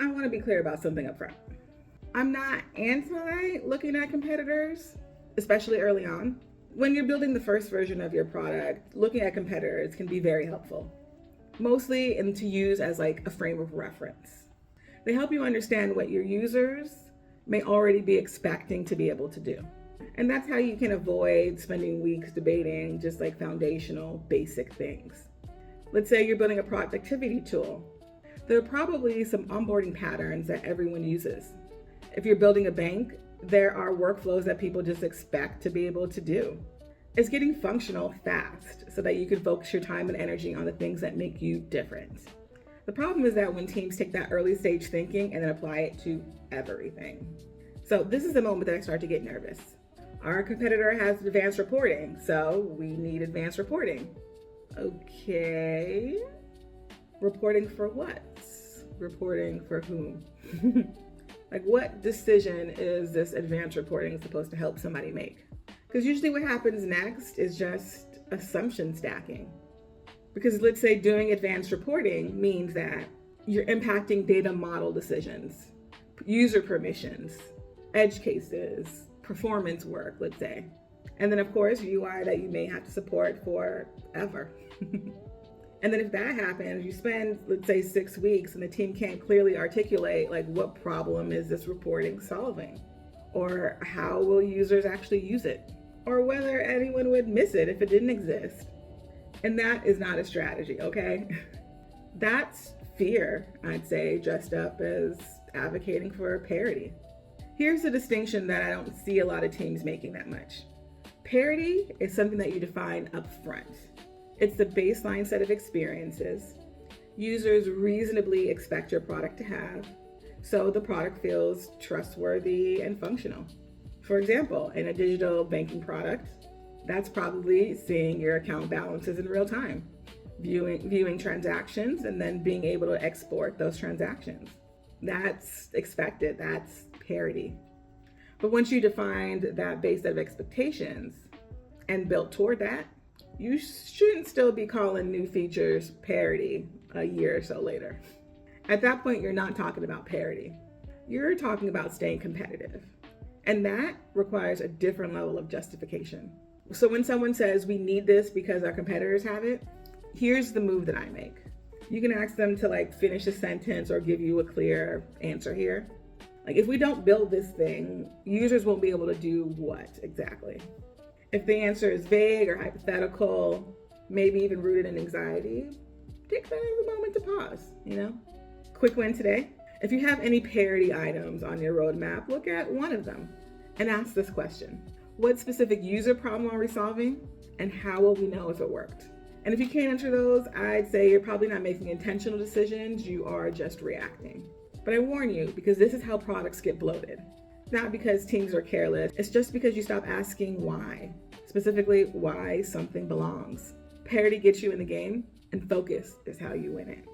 I want to be clear about something up front. I'm not anti looking at competitors, especially early on. When you're building the first version of your product, looking at competitors can be very helpful, mostly and to use as like a frame of reference. They help you understand what your users may already be expecting to be able to do. And that's how you can avoid spending weeks debating just like foundational, basic things. Let's say you're building a productivity tool. There are probably some onboarding patterns that everyone uses. If you're building a bank, there are workflows that people just expect to be able to do. It's getting functional fast so that you can focus your time and energy on the things that make you different. The problem is that when teams take that early stage thinking and then apply it to everything. So this is the moment that I start to get nervous. Our competitor has advanced reporting, so we need advanced reporting. Okay. Reporting for what? Reporting for whom? Like, what decision is this advanced reporting supposed to help somebody make? Because usually what happens next is just assumption stacking. Because let's say doing advanced reporting means that you're impacting data model decisions, user permissions, edge cases, performance work, let's say. And then of course, UI that you may have to support forever. And then if that happens, you spend, let's say 6 weeks and the team can't clearly articulate like what problem is this reporting solving? Or how will users actually use it? Or whether anyone would miss it if it didn't exist. And that is not a strategy, okay? That's fear, I'd say, dressed up as advocating for parity. Here's the distinction that I don't see a lot of teams making that much. Parity is something that you define up front. It's the baseline set of experiences users reasonably expect your product to have, so the product feels trustworthy and functional. For example, in a digital banking product, that's probably seeing your account balances in real time, viewing transactions, and then being able to export those transactions. That's expected, that's parity. But once you defined that base set of expectations and built toward that, you shouldn't still be calling new features parity a year or so later. At that point, you're not talking about parity. You're talking about staying competitive. And that requires a different level of justification. So when someone says we need this because our competitors have it, here's the move that I make. You can ask them to like finish a sentence or give you a clear answer here. Like, if we don't build this thing, users won't be able to do what exactly? If the answer is vague or hypothetical, maybe even rooted in anxiety, take that as a moment to pause, Quick win today. If you have any parity items on your roadmap, look at one of them and ask this question. What specific user problem are we solving? And how will we know if it worked? And if you can't answer those, I'd say you're probably not making intentional decisions, you are just reacting. But I warn you, because this is how products get bloated. Not because teams are careless, it's just because you stop asking why. Specifically, why something belongs. Parity gets you in the game, and focus is how you win it.